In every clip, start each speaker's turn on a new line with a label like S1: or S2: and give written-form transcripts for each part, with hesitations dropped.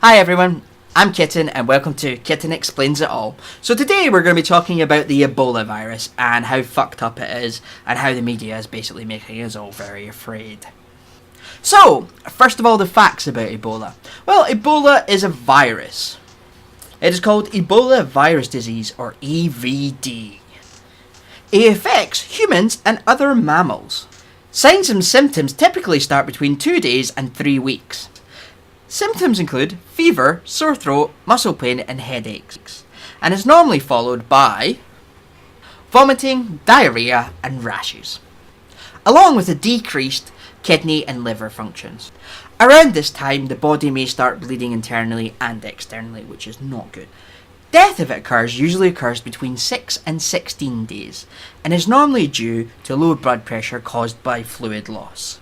S1: Hi everyone, I'm Kitten and welcome to Kitten Explains It All. So today we're going to be talking about the Ebola virus and how fucked up it is and how the media is basically making us all very afraid. So, first of all, the facts about Ebola. Well, Ebola is a virus. It is called Ebola virus disease, or EVD. It affects humans and other mammals. Signs and symptoms typically start between 2 days and 3 weeks. Symptoms include fever, sore throat, muscle pain and headaches, and is normally followed by vomiting, diarrhea and rashes, along with a decreased kidney and liver functions. Around this time, the body may start bleeding internally and externally, which is not good. Death, if it occurs, usually occurs between 6 and 16 days, and is normally due to low blood pressure caused by fluid loss.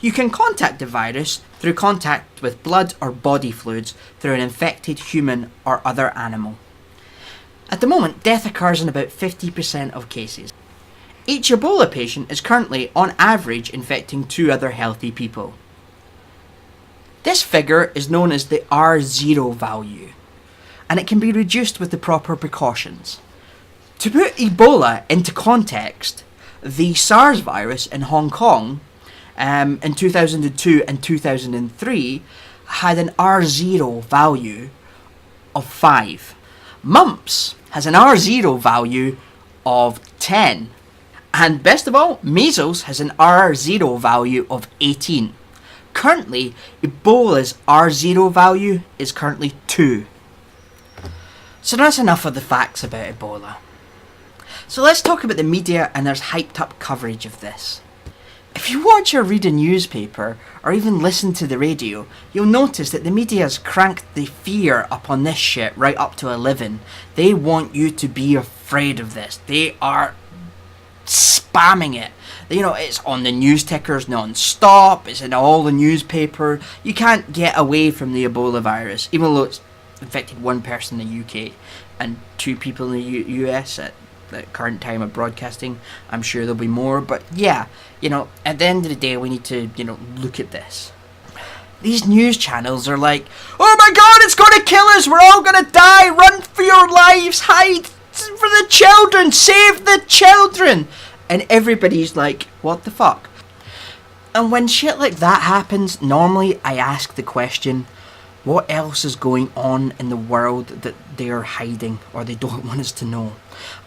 S1: You can contact the virus through contact with blood or body fluids through an infected human or other animal. At the moment, death occurs in about 50% of cases. Each Ebola patient is currently, on average, infecting 2 other healthy people. This figure is known as the R0 value, and it can be reduced with the proper precautions. To put Ebola into context, the SARS virus in Hong Kong in 2002 and 2003 had an R0 value of 5. Mumps has an R0 value of 10. And best of all, measles has an R0 value of 18. Currently, Ebola's R0 value is currently 2. So that's enough of the facts about Ebola. So let's talk about the media and there's hyped up coverage of this. If you watch or read a newspaper, or even listen to the radio, you'll notice that the media's cranked the fear up on this shit right up to 11. They want you to be afraid of this. They are spamming it. You know, it's on the news tickers non-stop, it's in all the newspaper. You can't get away from the Ebola virus, even though it's infected 1 person in the UK and 2 people in the US at the current time of broadcasting. I'm sure there'll be more, but yeah, at the end of the day, we need to, look at this. These news channels are like, oh my god, it's gonna kill us, we're all gonna die, run for your lives, hide for the children, save the children, and everybody's like, what the fuck? And when shit like that happens, normally I ask the question, what else is going on in the world that they're hiding or they don't want us to know?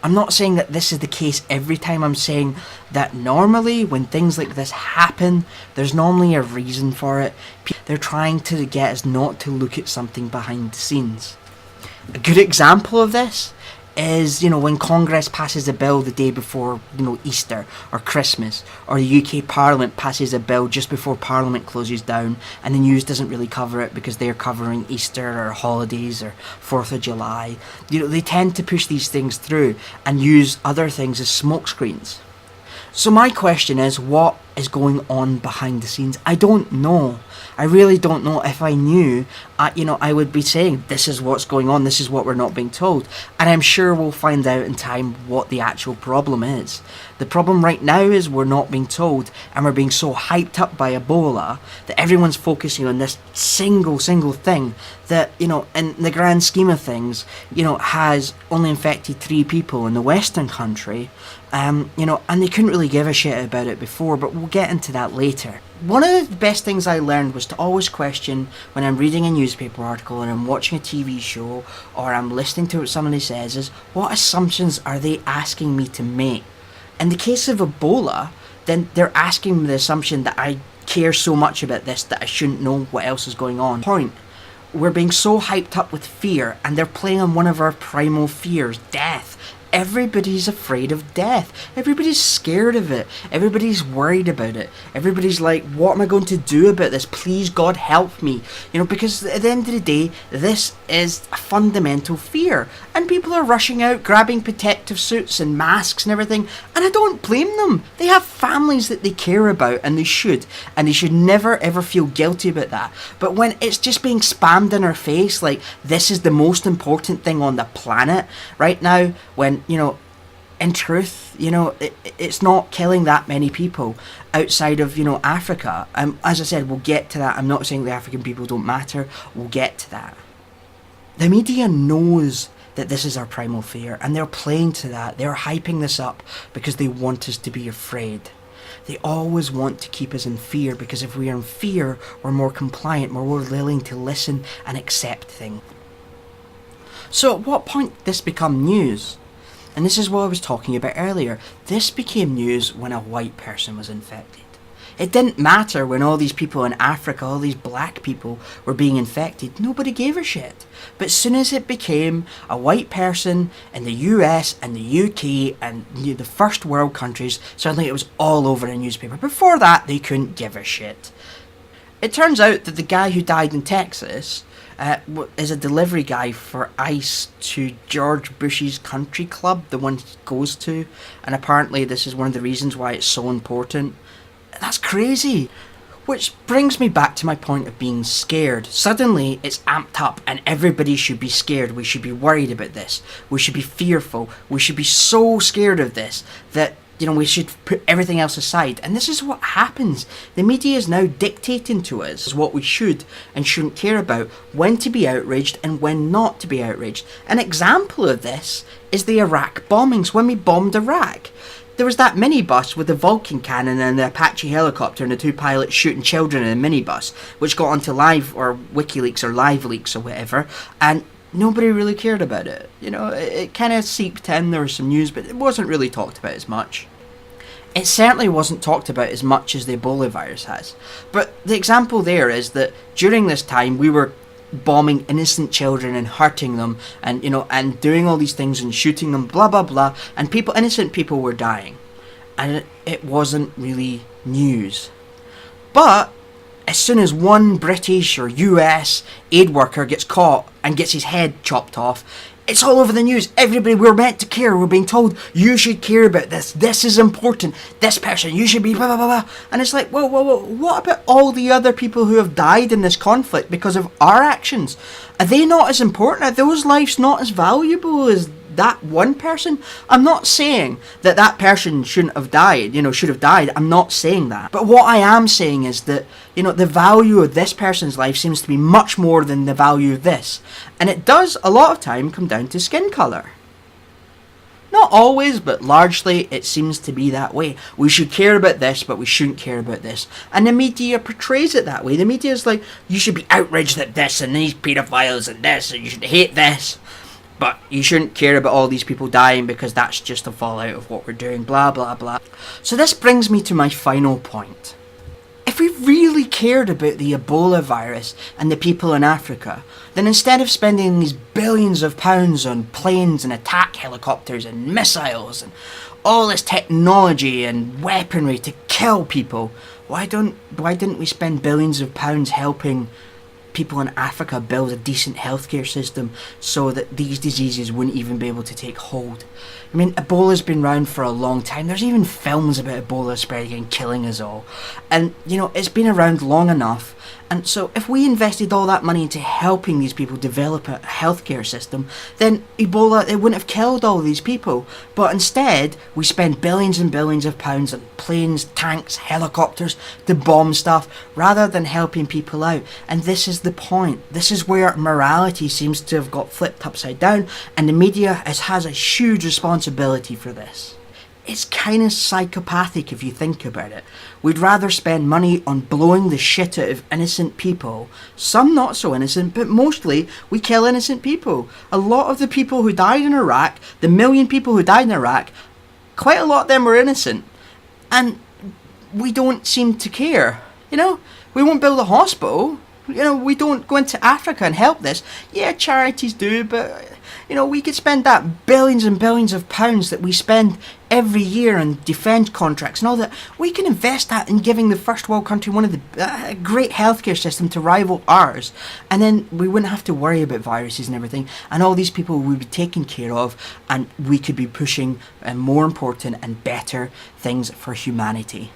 S1: I'm not saying that this is the case every time. I'm saying that normally when things like this happen, there's normally a reason for it. They're trying to get us not to look at something behind the scenes. A good example of this is, when Congress passes a bill the day before, Easter or Christmas, or the UK Parliament passes a bill just before Parliament closes down, and the news doesn't really cover it because they're covering Easter or holidays or 4th of July. They tend to push these things through and use other things as smokescreens. So my question is, what is going on behind the scenes? I don't know. I really don't know. If I knew, I would be saying, this is what's going on, this is what we're not being told. And I'm sure we'll find out in time what the actual problem is. The problem right now is we're not being told, and we're being so hyped up by Ebola that everyone's focusing on this single thing that, in the grand scheme of things, has only infected 3 people in the Western country. And they couldn't really give a shit about it before, but we'll get into that later. One of the best things I learned was to always question when I'm reading a newspaper article or I'm watching a TV show or I'm listening to what somebody says is, what assumptions are they asking me to make? In the case of Ebola, then they're asking me the assumption that I care so much about this that I shouldn't know what else is going on. Point. We're being so hyped up with fear, and they're playing on one of our primal fears, death. Everybody's afraid of death. Everybody's scared of it. Everybody's worried about it. Everybody's like, what am I going to do about this? Please, God, help me. Because at the end of the day, this is a fundamental fear. And people are rushing out, grabbing protective suits and masks and everything. And I don't blame them. They have families that they care about, and they should. And they should never, ever feel guilty about that. But when it's just being spammed in our face, like, this is the most important thing on the planet right now, when, in truth, it's not killing that many people outside of, Africa. As I said, we'll get to that. I'm not saying the African people don't matter. We'll get to that. The media knows that this is our primal fear, and they're playing to that. They're hyping this up because they want us to be afraid. They always want to keep us in fear, because if we are in fear, we're more compliant, we're more willing to listen and accept things. So at what point did this become news? And this is what I was talking about earlier. This became news when a white person was infected. It didn't matter when all these people in Africa, all these black people were being infected. Nobody gave a shit. But as soon as it became a white person in the US and the UK and the first world countries, suddenly it was all over the newspaper. Before that, they couldn't give a shit. It turns out that the guy who died in Texas is a delivery guy for ice to George Bush's country club, the one he goes to. And apparently this is one of the reasons why it's so important. That's crazy. Which brings me back to my point of being scared. Suddenly it's amped up and everybody should be scared. We should be worried about this. We should be fearful. We should be so scared of this that, we should put everything else aside. And this is what happens. The media is now dictating to us what we should and shouldn't care about, when to be outraged and when not to be outraged. An example of this is the Iraq bombings, when we bombed Iraq. There was that minibus with the Vulcan cannon and the Apache helicopter and the two pilots shooting children in a minibus, which got onto Live or WikiLeaks or Live Leaks or whatever, and nobody really cared about it. It kind of seeped in, there was some news, but it wasn't really talked about as much. It certainly wasn't talked about as much as the Ebola virus has. But the example there is that during this time we were bombing innocent children and hurting them and and doing all these things and shooting them, blah blah blah, and innocent people were dying, and it wasn't really news. But as soon as one British or US aid worker gets caught and gets his head chopped off, it's all over the news. Everybody, we're meant to care. We're being told, you should care about this. This is important. This person, you should be blah, blah, blah, blah. And it's like, whoa. What about all the other people who have died in this conflict because of our actions? Are they not as important? Are those lives not as valuable as that one person? I'm not saying that person shouldn't have died, should have died. I'm not saying that. But what I am saying is that, the value of this person's life seems to be much more than the value of this. And it does, a lot of time, come down to skin colour. Not always, but largely it seems to be that way. We should care about this, but we shouldn't care about this. And the media portrays it that way. The media is like, you should be outraged at this, and these paedophiles, and this, and you should hate this. But you shouldn't care about all these people dying because that's just a fallout of what we're doing, blah, blah, blah. So this brings me to my final point. If we really cared about the Ebola virus and the people in Africa, then instead of spending these billions of pounds on planes and attack helicopters and missiles and all this technology and weaponry to kill people, why didn't we spend billions of pounds helping people in Africa build a decent healthcare system so that these diseases wouldn't even be able to take hold? I mean, Ebola's been around for a long time. There's even films about Ebola spreading and killing us all. And, it's been around long enough. And so if we invested all that money into helping these people develop a healthcare system, then Ebola, it wouldn't have killed all these people. But instead, we spend billions and billions of pounds on planes, tanks, helicopters to bomb stuff, rather than helping people out. And this is the point. This is where morality seems to have got flipped upside down, and the media has a huge responsibility for this. It's kind of psychopathic if you think about it. We'd rather spend money on blowing the shit out of innocent people. Some not so innocent, but mostly we kill innocent people. A lot of the people who died in Iraq, the 1 million people who died in Iraq, quite a lot of them were innocent. And we don't seem to care. We won't build a hospital. We don't go into Africa and help this. Yeah, charities do, but we could spend that billions and billions of pounds that we spend every year on defence contracts and all that. We can invest that in giving the first world country one of the great healthcare system to rival ours, and then we wouldn't have to worry about viruses and everything, and all these people would be taken care of, and we could be pushing more important and better things for humanity.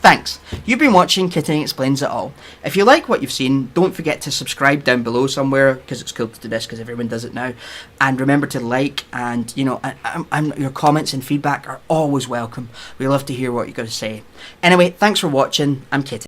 S1: Thanks. You've been watching Kitten Explains It All. If you like what you've seen, don't forget to subscribe down below somewhere, because it's cool to do this because everyone does it now. And remember to like, and your comments and feedback are always welcome. We love to hear what you've got to say. Anyway, thanks for watching. I'm Kitten.